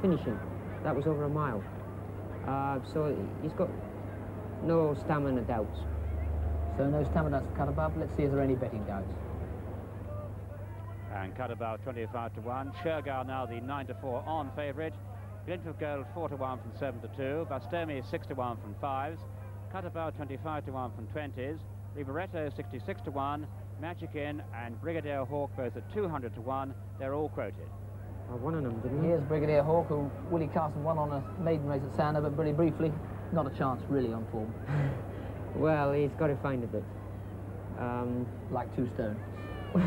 finishing. That was over a mile. So he's got no stamina doubts. So no stamina for Cut-Above. Let's see if there are any betting doubts. And Cut-Above 25 to 1. Shergar now the 9 to 4 on favourite. Glint of Gold 4 to 1 from 7 to 2. Bustomi 6 to 1 from 5s. Cut-Above 25 to 1 from 20s. RIBERETTO 66 to 1. Magicin and Brigadier Hawk both at 200 to 1. They're all quoted. One of them, didn't he? Here's Brigadier Hawk, who Willie Carson won on a maiden race at Sander, but very briefly, not a chance really on form. Well, he's got to find a bit. Like 2 stone. I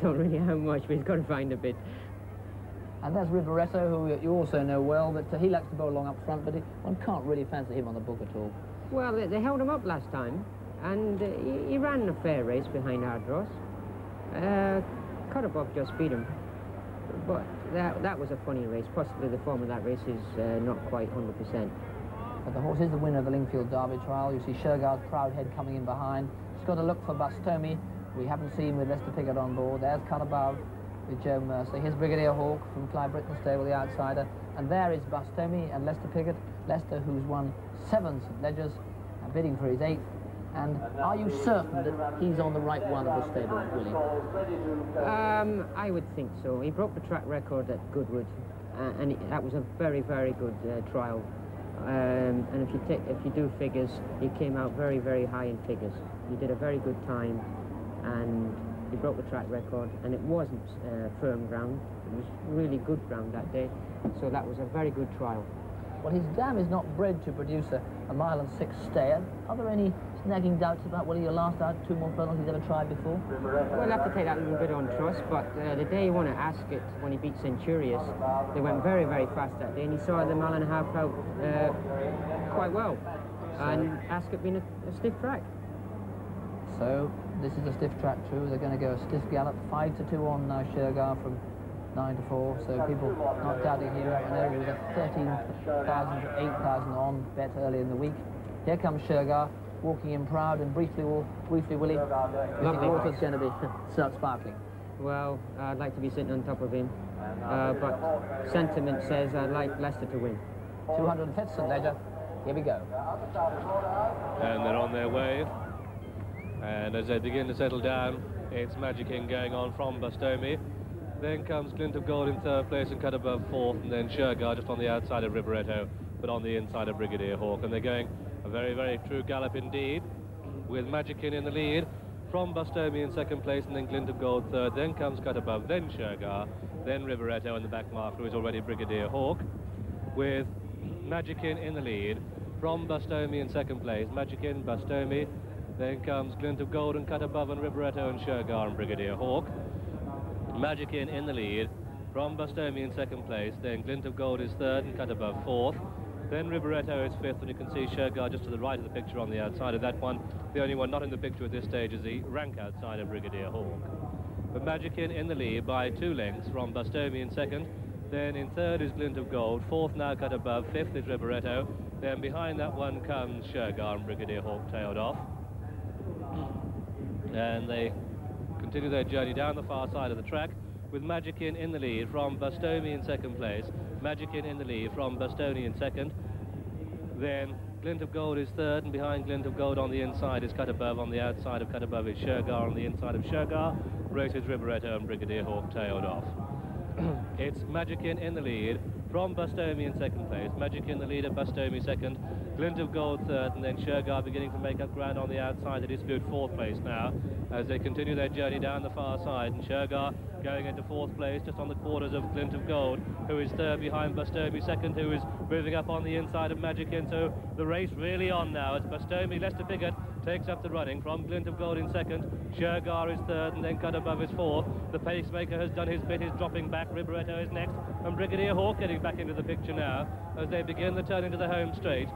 don't really know how much, but he's got to find a bit. And there's RIBERETTO, who you also know well, that he likes to go along up front, but one can't really fancy him on the book at all. Well, they held him up last time, and he ran a fair race behind Ardross. Cut-Above just beat him. But that was a funny race. Possibly the form of that race is not quite 100%. But the horse is the winner of the Lingfield Derby trial. You see Shergar's proud head coming in behind. Just got to look for Bustomi. We haven't seen with Lester Piggott on board. There's Cut-Above with Joe Mercer. Here's Brigadier Hawk from Clive Britton's stable, the outsider. And there is Bustomi and Lester Piggott. Lester, who's won 7 St Ledgers, bidding for his 8th. And are you certain that he's on the right one of the stable, Willie? I would think so. He broke the track record at Goodwood, and that was a very, very good trial. And if you do figures, he came out very, very high in figures. He did a very good time, and he broke the track record. And it wasn't firm ground; it was really good ground that day. So that was a very good trial. Well, his dam is not bred to produce a 1.6 mile stayer. Are there any snagging doubts about whether your last out 2 more furlongs he's ever tried before? Well, I'll have to take that a little bit on trust, but the day he won at Ascot, when he beat Centurious, they went very, very fast that day, and he saw the 1.5 mile out quite well. And Ascot being a stiff track. So, this is a stiff track too. They're going to go a stiff gallop, 5 to 2 on now, Shergar from 9 to 4, so people not doubting here. I know there was a 13,000 to 8,000 on bet early in the week. Here comes Shergar, walking in proud, and briefly, Willie, the water's going to be start sparkling. Well, I'd like to be sitting on top of him, but sentiment says I'd like Leicester to win. 205th St Ledger, here we go. And they're on their way, and as they begin to settle down, it's Magicin going on from Bustomi. Then comes Glint of Gold in 3rd place and Cut-Above 4th, and then Shergar just on the outside of RIBERETTO, but on the inside of Brigadier Hawk. And they're going a very, very true gallop indeed, with Magicin in the lead, from Bustomi in 2nd place, and then Glint of Gold 3rd. Then comes Cut-Above, then Shergar, then RIBERETTO in the back marker, who is already Brigadier Hawk, with Magicin in the lead, from Bustomi in 2nd place. Magicin, Bustomi, then comes Glint of Gold and Cut-Above and RIBERETTO and Shergar and Brigadier Hawk. Magicin in the lead, from Bustomi in 2nd place, then Glint of Gold is 3rd and Cut-Above 4th, then RIBERETTO is 5th, and you can see Shergar just to the right of the picture on the outside of that one. The only one not in the picture at this stage is the rank outside of Brigadier Hawk. But Magicin in the lead by 2 lengths from Bustomi in 2nd, then in 3rd is Glint of Gold, 4th now Cut-Above, 5th is RIBERETTO, then behind that one comes Shergar and Brigadier Hawk tailed off. And they continue their journey down the far side of the track, with Magicin in the lead from Bustomi in 2nd place, Magicin in the lead from Bustomi in 2nd, then Glint of Gold is 3rd, and behind Glint of Gold on the inside is Cut-Above, on the outside of Cut-Above is Shergar, on the inside of Shergar races RIBERETTO and Brigadier Hawk tailed off. It's Magicin in the lead from Bustomi in 2nd place, Magicin the lead at Bustomi 2nd, Glint of Gold 3rd, and then Shergar beginning to make up ground on the outside. They dispute 4th place now as they continue their journey down the far side, and Shergar going into 4th place just on the quarters of Glint of Gold, who is 3rd behind Bustomi 2nd, who is moving up on the inside of Magicin. So the race really on now as Bustomi, Lester Piggott takes up the running from Glint of Gold in 2nd, Shergar is 3rd, and then Cut-Above is 4th. The pacemaker has done his bit, is dropping back, RIBERETTO is next, and Brigadier Hawk getting back into the picture now as they begin the turn into the home straight.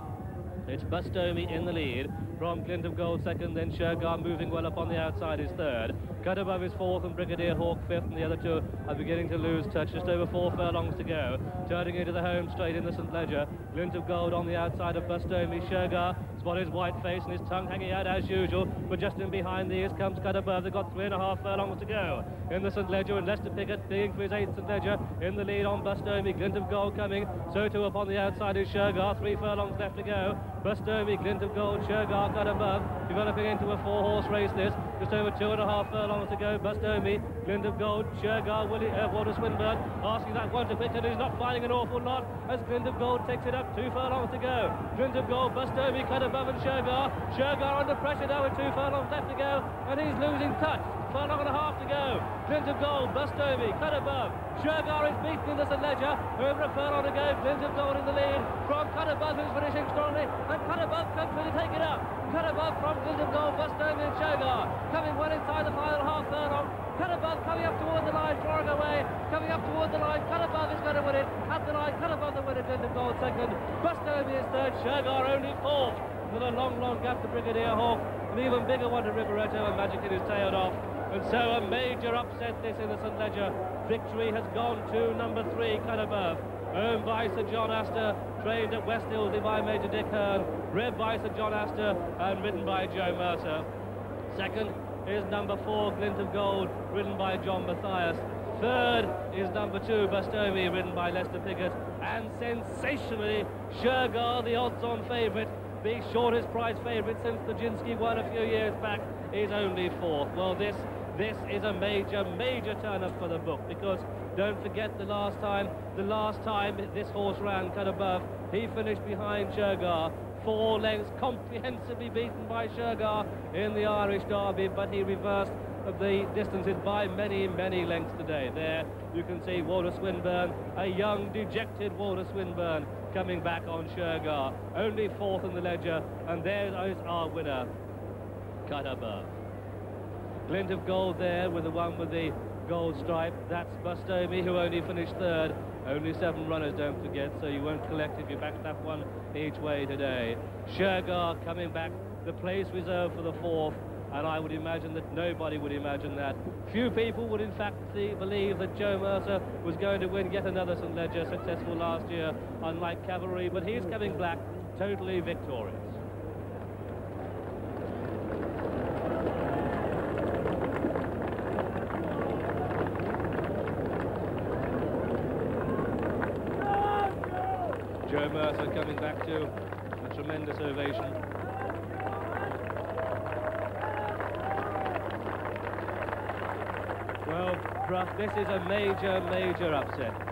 It's Bustomi in the lead. From Glint of Gold second, then Shergar moving well up on the outside is third. Cut Above is fourth and Brigadier Hawk fifth, and the other two are beginning to lose touch. Just over 4 furlongs to go. Turning into the home straight in the St. Ledger. Glint of Gold on the outside of Bustomi. Shergar spotted his white face and his tongue hanging out as usual, but just in behind these comes Cut Above. They've got 3.5 furlongs to go in the St. Ledger, and Lester Piggott being for his 8th St. Ledger in the lead on Bustomi. Glint of Gold coming, so too up on the outside is Shergar. 3 furlongs left to go. Bustomi, Glint of Gold, Shergar, Cut Above, developing into a 4-horse race this. Just over 2.5 furlongs to go. Bustomi, Glint of Gold, Shergar, Walter Swinburne asking that one to Pickett, who's not finding an awful lot as Glint of Gold takes it up. 2 furlongs to go. Glint of Gold, Bustomi, Cut Above and Shergar. Shergar under pressure now with 2 furlongs left to go, and he's losing touch. 1.5 furlongs to go. Glint of Gold, Bustomi, Cut Above. Shergar is beaten in the St. Ledger. Over a furlong to go. Glint of Gold in the lead from Cut Above, who's finishing strongly, and Cut Above comes through to take it up. Cut Above from Glint of Gold, Bustomi and Shergar coming well inside the final half furlong. Cut Above coming up toward the line, drawing away, coming up toward the line. Cut Above is going to win it at the line. Cut Above the winner. Glint of Gold second. Bustomi is third. Shergar only fourth. With a long gap to Brigadier Hawk, an even bigger one to Riberetto, and Magic Kid is tailed off. And so a major upset this in the St. Ledger. Victory has gone to number 3, Cut Above, owned by Sir John Astor, trained at West Hillsley by Major Dick Hearn, bred by Sir John Astor and ridden by Joe Mercer. Second is number 4, Glint of Gold, ridden by John Mathias. Third is number 2, Bustomi, ridden by Lester Piggott. And sensationally, Shergar, the odds-on favourite, the shortest prize favourite since the Jinsky won a few years back, is only 4th. Well, this is a major turn-up for the book, because don't forget the last time this horse ran, Cut Above, he finished behind Shergar, 4 lengths, comprehensively beaten by Shergar in the Irish Derby, but he reversed the distances by many lengths today. There you can see Walter Swinburne, a young, dejected Walter Swinburne, coming back on Shergar, only 4th in the Ledger, and there is our winner, Cut Above. Glint of Gold there with the one with the gold stripe. That's Bustomi, who only finished 3rd. Only 7 runners, don't forget, so you won't collect if you back that one each way today. Shergar coming back, the place reserved for the 4th, and I would imagine that nobody would imagine that. Few people would in fact believe that Joe Mercer was going to win yet another St. Ledger, successful last year, unlike Cavalry, but he's coming back totally victorious. Joe Mercer coming back to a tremendous ovation. Well, Bruff, this is a major upset.